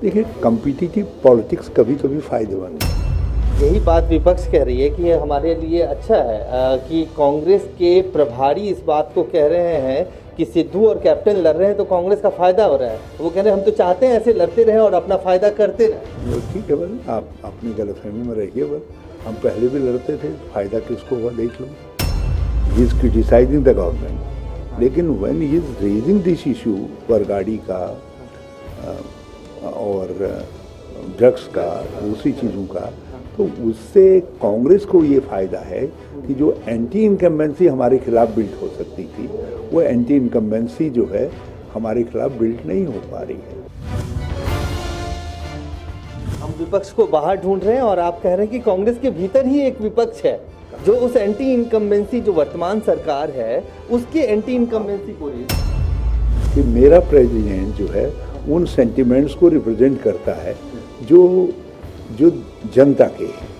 देखिए, competitive politics कभी कभी फायदेमंद है। यही बात विपक्ष कह रही है कि ये हमारे लिए अच्छा है कि कांग्रेस के प्रभारी इस बात को कह रहे हैं कि सिद्धू और कैप्टन लड़ रहे हैं तो कांग्रेस का फायदा हो रहा है। वो कह रहे हैं हम तो चाहते हैं ऐसे लड़ते रहें और अपना फायदा करते रहें। वो ठीक है, बल आप अपनी गलतफहमी में रहिए। बल हम पहले भी लड़ते थे, फायदा किसको हुआ देख लो। He is criticising the government, लेकिन when he is raising this issue पर गाड़ी का और ड्रग्स का, दूसरी चीज़ों का, तो उससे कांग्रेस को ये फायदा है कि जो एंटी इनकम्बेंसी हमारे खिलाफ बिल्ड हो सकती थी, वो एंटी इनकम्बेंसी जो है हमारे खिलाफ बिल्ड नहीं हो पा रही है। हम विपक्ष को बाहर ढूंढ रहे हैं और आप कह रहे हैं कि कांग्रेस के भीतर ही एक विपक्ष है जो उस एंटी इनकम्बेंसी जो वर्तमान सरकार है उसके एंटी इनकम्बेंसी को कि मेरा प्रेसिडेंट जो है उन सेंटिमेंट्स को रिप्रेजेंट करता है जो जनता के हैं।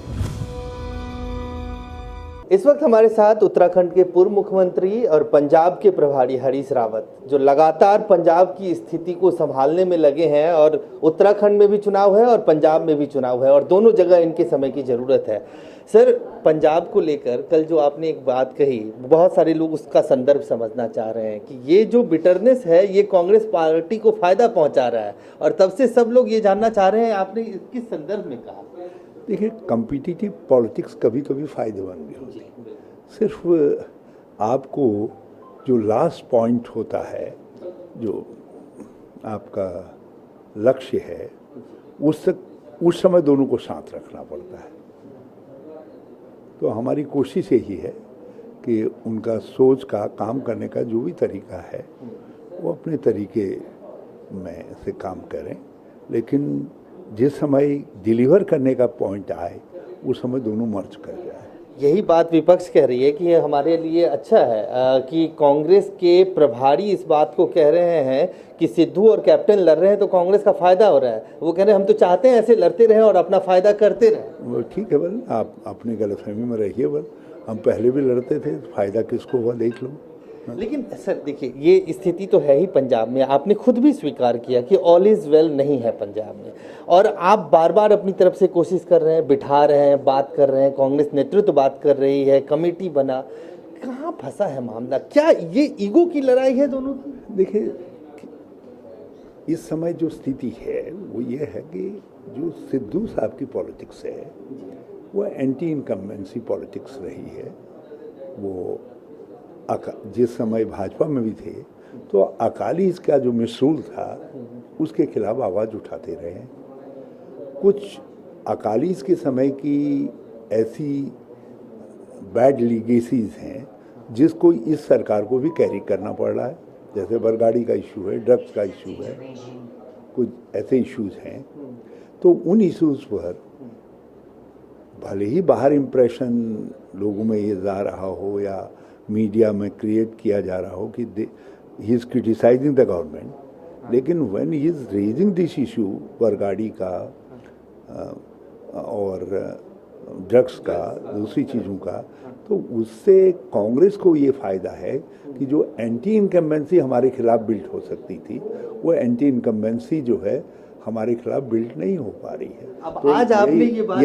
इस वक्त हमारे साथ उत्तराखंड के पूर्व मुख्यमंत्री और पंजाब के प्रभारी हरीश रावत, जो लगातार पंजाब की स्थिति को संभालने में लगे हैं। और उत्तराखंड में भी चुनाव है और पंजाब में भी चुनाव है और दोनों जगह इनके समय की ज़रूरत है। सर, पंजाब को लेकर कल जो आपने एक बात कही, बहुत सारे लोग उसका संदर्भ समझना चाह रहे हैं कि ये जो बिटरनेस है ये कांग्रेस पार्टी को फायदा पहुंचा रहा है, और तब से सब लोग ये जानना चाह रहे हैं आपने किस संदर्भ में कहा। देखिए, कॉम्पिटिटिव पॉलिटिक्स कभी कभी फायदेमंद भी होती है। सिर्फ आपको जो लास्ट पॉइंट होता है, जो आपका लक्ष्य है, उस समय दोनों को साथ रखना पड़ता है। तो हमारी कोशिश यही है कि उनका सोच का, काम करने का जो भी तरीका है वो अपने तरीके में से काम करें, लेकिन जिस समय डिलीवर करने का पॉइंट आए उस समय दोनों मर्ज कर जाए। यही बात विपक्ष कह रही है कि ये हमारे लिए अच्छा है कि कांग्रेस के प्रभारी इस बात को कह रहे हैं कि सिद्धू और कैप्टन लड़ रहे हैं तो कांग्रेस का फायदा हो रहा है। वो कह रहे हैं हम तो चाहते हैं ऐसे लड़ते रहें और अपना फायदा करते रहें। वो ठीक है, बल आप अपनी गलतफहमी में रहिए। बल हम पहले भी लड़ते थे, फायदा किसको हुआ देख लो। लेकिन सर देखिए, ये स्थिति तो है ही पंजाब में। आपने खुद भी स्वीकार किया कि ऑल इज वेल नहीं है पंजाब में, और आप बार बार अपनी तरफ से कोशिश कर रहे हैं, बिठा रहे हैं, बात कर रहे हैं, कांग्रेस नेतृत्व बात कर रही है, कमेटी बना। कहाँ फंसा है मामला? क्या ये ईगो की लड़ाई है दोनों की? देखिए, इस समय जो स्थिति है वो ये है कि जो सिद्धू साहब की पॉलिटिक्स है वो एंटी इनकम्बेंसी पॉलिटिक्स रही है। वो जिस समय भाजपा में भी थे तो अकाली का जो मिसरूल था उसके खिलाफ आवाज़ उठाते रहे। कुछ अकाली के समय की ऐसी बैड लीगेसीज हैं जिसको इस सरकार को भी कैरी करना पड़ रहा है, जैसे बरगाड़ी का इशू है, ड्रग्स का इशू है, कुछ ऐसे इश्यूज हैं। तो उन इश्यूज पर भले ही बाहर इम्प्रेशन लोगों में ये जा रहा हो या मीडिया में क्रिएट किया जा रहा हो कि he is criticising the government, लेकिन when he is raising this issue पर गाड़ी का और ड्रग्स का, दूसरी चीज़ों का, तो उससे कांग्रेस को ये फायदा है कि जो एंटी इनकम्बेंसी हमारे खिलाफ बिल्ड हो सकती थी, वो एंटी इनकम्बेंसी जो है हमारे खिलाफ बिल्ड नहीं हो पा रही है। अब तो आज आपने ये बात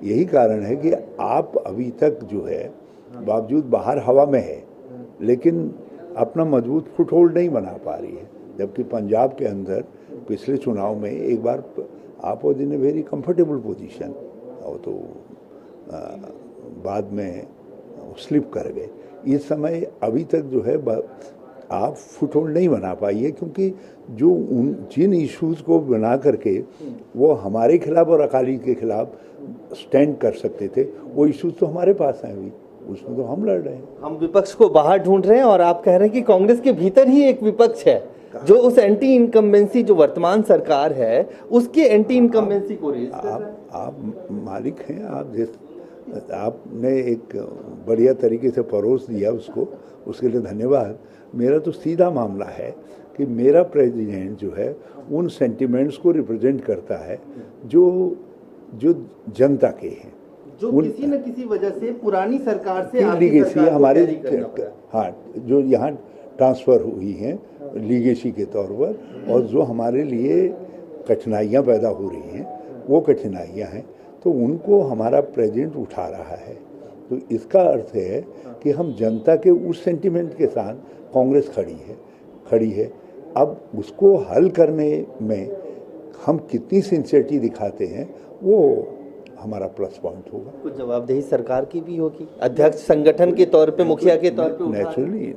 यही कारण है कि आप अभी तक जो है बावजूद बाहर हवा में है, लेकिन अपना मजबूत फुटहोल्ड नहीं बना पा रही है। जबकि पंजाब के अंदर पिछले चुनाव में एक बार आप was in a very comfortable position, और तो बाद में स्लिप कर गए। इस समय अभी तक जो है आप फुटहोल्ड नहीं बना पाई है, क्योंकि जो जिन इश्यूज़ को बना करके वो हमारे खिलाफ और अकाली के खिलाफ स्टैंड कर सकते थे, वो इश्यूज तो हमारे पास हैं अभी, उसमें तो हम लड़ रहे हैं। हम विपक्ष को बाहर ढूंढ रहे हैं और आप कह रहे हैं कि कांग्रेस के भीतर ही एक विपक्ष है जो उस एंटी इनकम्बेंसी जो वर्तमान सरकार है उसके एंटी इनकम्बेंसी को रेज कर रहा है। आप मालिक हैं, आपने एक बढ़िया तरीके से परोस दिया उसको, उसके लिए धन्यवाद। मेरा तो सीधा मामला है कि मेरा प्रेसिडेंट जो है उन सेंटिमेंट्स को रिप्रेजेंट करता है जो जनता के हैं, जो किसी न किसी वजह से पुरानी सरकार से लीगेसी हमारे, हाँ, जो यहाँ ट्रांसफ़र हुई हैं लीगेसी के तौर पर, और जो हमारे लिए कठिनाइयाँ पैदा हो रही हैं वो कठिनाइयाँ हैं, तो उनको हमारा प्रेसिडेंट उठा रहा है। तो इसका अर्थ है कि हम जनता के उस सेंटिमेंट के साथ कांग्रेस खड़ी है। अब उसको हल करने में हम कितनी सिंसियरिटी दिखाते हैं वो हमारा प्लस पॉइंट होगा। कुछ जवाबदेही सरकार की भी होगी, अध्यक्ष संगठन के तौर पे, मुखिया के तौर पे।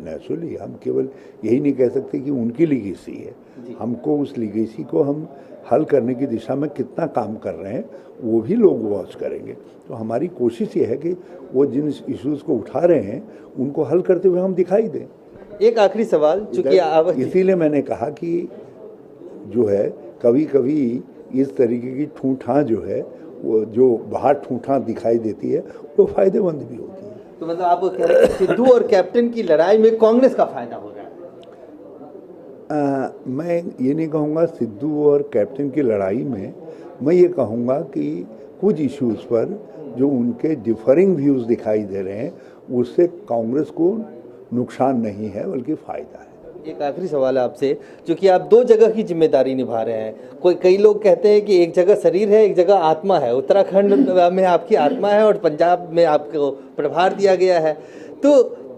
नेचुरली हम केवल यही नहीं कह सकते कि उनकी लीगेसी है, हमको उस लीगेसी को हम हल करने की दिशा में कितना काम कर रहे हैं वो भी लोग वॉच करेंगे। तो हमारी कोशिश ये है कि वो जिन इश्यूज़ को उठा रहे हैं उनको हल करते हुए हम दिखाई दें। एक आखिरी सवाल, चूंकि आप, इसीलिए मैंने कहा कि जो है कभी कभी इस तरीके की ठूठा जो है वो जो बाहर ठूठा दिखाई देती है वो फायदेमंद भी होती है। तो मतलब आप कह रहे हैं कि सिद्धू और कैप्टन की लड़ाई में कांग्रेस का फायदा हो रहा है? मैं ये नहीं कहूँगा सिद्धू और कैप्टन की लड़ाई में, मैं ये कहूँगा कि कुछ इश्यूज़ पर जो उनके डिफरिंग व्यूज़ दिखाई दे रहे हैं उससे कांग्रेस को नुकसान नहीं है बल्कि फ़ायदा है। एक आखिरी सवाल है आपसे, क्योंकि आप दो जगह की जिम्मेदारी निभा रहे हैं। कई लोग कहते हैं कि एक जगह शरीर है, एक जगह आत्मा है। उत्तराखंड में आपकी आत्मा है और पंजाब में आपको प्रभार दिया गया है। तो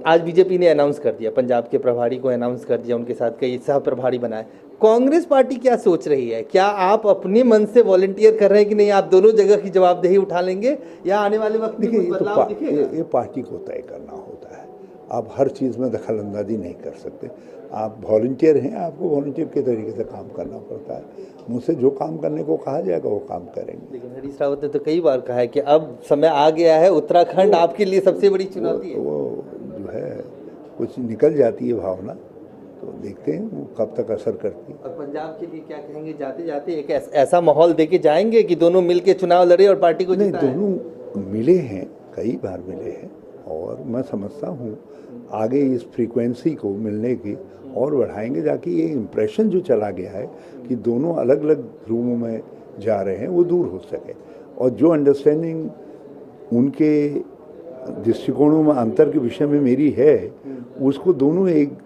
आज बीजेपी ने अनाउंस कर दिया, पंजाब के प्रभारी को अनाउंस कर दिया, उनके साथ कई सह प्रभारी बनाए। कांग्रेस पार्टी क्या सोच रही है? क्या आप अपने मन से वॉलंटियर कर रहे हैं कि नहीं आप दोनों जगह की जवाबदेही उठा लेंगे, या आने वाले वक्त में कुछ बदलाव दिखेगा? ये पार्टी को तय करना होता है। आप हर चीज़ में दखल अंदाजी नहीं कर सकते। आप वॉलंटियर हैं, आपको वॉलंटियर के तरीके से काम करना पड़ता है। मुझसे जो काम करने को कहा जाएगा वो काम करेंगे। लेकिन हरीश रावत ने तो कई बार कहा है कि अब समय आ गया है, उत्तराखंड आपके लिए सबसे बड़ी चुनौती है। वो जो है कुछ निकल जाती है भावना, तो देखते हैं वो कब तक असर करती है। और पंजाब के लिए क्या कहेंगे? जाते जाते एक ऐसा माहौल देके जाएंगे कि दोनों मिलके चुनाव लड़े और पार्टी को जिताएं? दोनों मिले हैं, कई बार मिले हैं, और मैं समझता हूँ आगे इस फ्रीक्वेंसी को मिलने की और बढ़ाएंगे, जाके ये इम्प्रेशन जो चला गया है कि दोनों अलग अलग ध्रुवों में जा रहे हैं वो दूर हो सके, और जो अंडरस्टैंडिंग उनके दृष्टिकोणों में अंतर के विषय में मेरी है उसको दोनों एक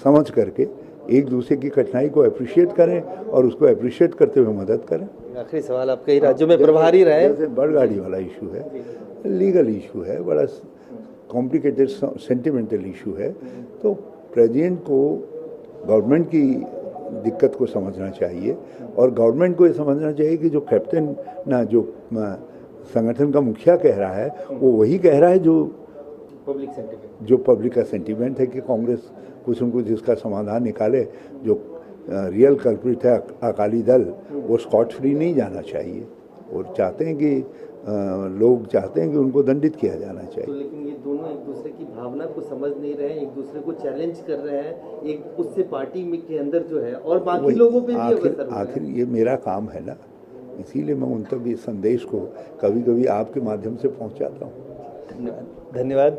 समझ करके एक दूसरे की कठिनाई को अप्रिशिएट करें और उसको अप्रिशिएट करते हुए मदद करें। आखिरी सवाल, आप कई राज्यों में प्रभारी रहे। जैसे बड़गाड़ी वाला इशू है, लीगल इशू है, बड़ा कॉम्प्लिकेटेड सेंटिमेंटल इशू है, तो प्रेसिडेंट को गवर्नमेंट की दिक्कत को समझना चाहिए, और गवर्नमेंट को ये समझना चाहिए कि जो कैप्टन जो संगठन का मुखिया कह रहा है वो वही कह रहा है जो पब्लिक का सेंटिमेंट है कि कांग्रेस कुछ न कुछ इसका समाधान निकाले। जो रियल कल्प्रिट है अकाली दल, वो स्कॉट फ्री नहीं जाना चाहिए, और चाहते हैं कि लोग चाहते हैं कि उनको दंडित किया जाना चाहिए। तो लेकिन ये दोनों एक दूसरे की भावना को समझ नहीं रहे हैं, एक दूसरे को चैलेंज कर रहे हैं, एक उससे पार्टी में के अंदर जो है और बाकी लोगों पे भी आखिर ये मेरा काम है ना, इसीलिए मैं उन तक इस संदेश को कभी कभी आपके माध्यम से पहुंचाता हूँ। धन्यवाद।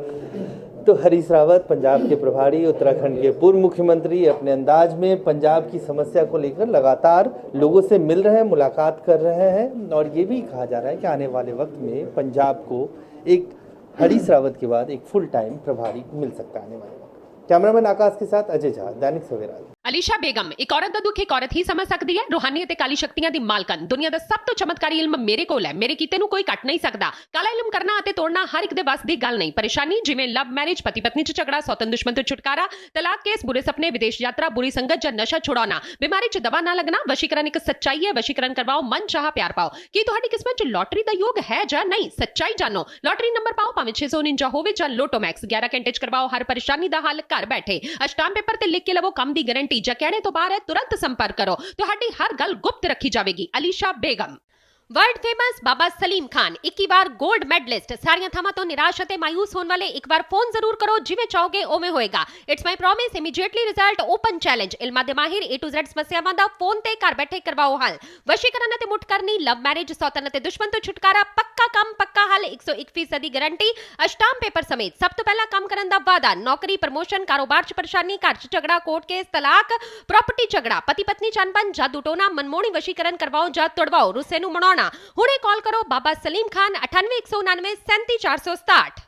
तो हरीश रावत, पंजाब के प्रभारी, उत्तराखंड के पूर्व मुख्यमंत्री, अपने अंदाज में पंजाब की समस्या को लेकर लगातार लोगों से मिल रहे हैं, मुलाकात कर रहे हैं, और ये भी कहा जा रहा है कि आने वाले वक्त में पंजाब को एक हरीश रावत के बाद एक फुल टाइम प्रभारी मिल सकता है आने वाले वक्त। कैमरामैन आकाश के साथ अजय झा, दैनिक सवेरा। ਅਲੀਸ਼ਾ ਬੇਗਮ ਇੱਕ ਔਰਤ ਦਾ ਦੁੱਖ ਇੱਕ ਔਰਤ ਹੀ ਸਮਝ ਸਕਦੀ ਹੈ। ਰੂਹਾਨੀ ਅਤੇ ਕਾਲੀ ਸ਼ਕਤੀਆਂ ਦੀ ਮਾਲਕਨ, ਦੁਨੀਆ ਦਾ ਸਭ ਤੋਂ ਚਮਤਕਾਰੀ ਇਲਮ ਮੇਰੇ ਕੋਲ ਹੈ। ਮੇਰੇ ਕੀਤੇ ਨੂੰ ਕੋਈ ਕੱਟ ਨਹੀਂ ਸਕਦਾ। ਕਾਲਾ ਇਲਮ ਕਰਨਾ ਅਤੇ ਤੋੜਨਾ ਹਰ ਇੱਕ ਦੇ ਵੱਸ ਦੀ ਗੱਲ ਨਹੀਂ। ਪਰੇਸ਼ਾਨੀ ਜਿਵੇਂ ਲਵ ਮੈਰਿਜ, ਪਤੀ ਪਤਨੀ ਚ ਝਗੜਾ, ਸੌਤਨ ਦੁਸ਼ਮਣ ਤੋਂ ਛੁਟਕਾਰਾ, ਤਲਾਕ ਕੇਸ, ਬੁਰੇ ਸੁਪਨੇ, ਵਿਦੇਸ਼ ਯਾਤਰਾ, ਬੁਰੀ ਸੰਗਤ ਜਾਂ ਨਸ਼ਾ ਛੁਡਾਉਣਾ, ਬਿਮਾਰੀ ਚ ਦਵਾ ਨਾ ਲੱਗਣਾ। ਵਸ਼ੀਕਰਨ ਇੱਕ ਸੱਚਾਈ ਹੈ। ਵਸ਼ੀਕਰਨ ਕਰਵਾਓ, ਮਨ ਚਾਹਾ ਪਿਆਰ ਪਾਓ। ਕੀ ਤੁਹਾਡੀ ਕਿਸਮਤ ਚ ਲੋਟਰੀ ਦਾ ਯੋਗ ਹੈ ਜਾਂ ਨਹੀਂ? ਸੱਚਾਈ ਜਾਣੋ। ਲੋਟਰੀ ਨੰਬਰ ਪਾਓ, ਭਾਵੇਂ 649 ਹੋਵੇ ਜਾਂ ਲੋਟੋ ਮੈਕਸ। 11 ਘੰਟੇ ਚ ਕਰਵਾਓ ਹਰ ਪਰੇਸ਼ਾਨੀ ਦਾ ਹੱਲ ਘਰ ਬੈਠੇ। ਅਸ਼ਟਾਮ ਪੇਪਰ ਤੇ ਲਿਖ ਕੇ ਲਵੋ ਕੰਮ ਦੀ ਗਾਰੰਟੀ। ਜਾਂ ਕਹਿਣੇ ਤੋਂ ਬਾਹਰ तुरंत संपर्क करो, ਤੁਹਾਡੀ ਹਰ ਗੱਲ ਗੁਪਤ ਰੱਖੀ ਜਾਵੇਗੀ। ਅਲੀਸ਼ਾ ਬੇਗਮ। वर्ल्ड फेमस बाबा सलीम खान 21 बार गोल्ड मेडलिस्ट। सारियां थावां तो निराश ਅਤੇ मायूस होने वाले एक बार फोन जरूर करो, जिवें चाहोगे उवें होएगा। It's my promise, immediately result, open challenge. इल्मां दे माहिर A to Z समस्यावां दा फोन ते घर बैठे करवाओ हल। वशीकरण ਅਤੇ मुठ करनी, लव मैरिज, सौतन ਅਤੇ दुश्मन तो छुटकारा, पक्का काम पक्का हल, 101% गारंटी, अष्टाम पेपर समेत। सब तो पहला काम करन दा वादा, नौकरी, प्रमोशन, कारोबार च परेशानी, घर च झगड़ा, कोर्ट केस, तलाक, प्रॉपर्टी झगड़ा, पति पत्नी च अनबन, जादू टोना, मनमोहनी वशीकरण करवाओ ਜਾਂ तुड़वाओ, रुस्से ਨੂੰ ਮਨਾਉਣਾ। ਹੁਣੇ ਕਾਲ ਕਰੋ बाबा सलीम खान 98 199 37 467।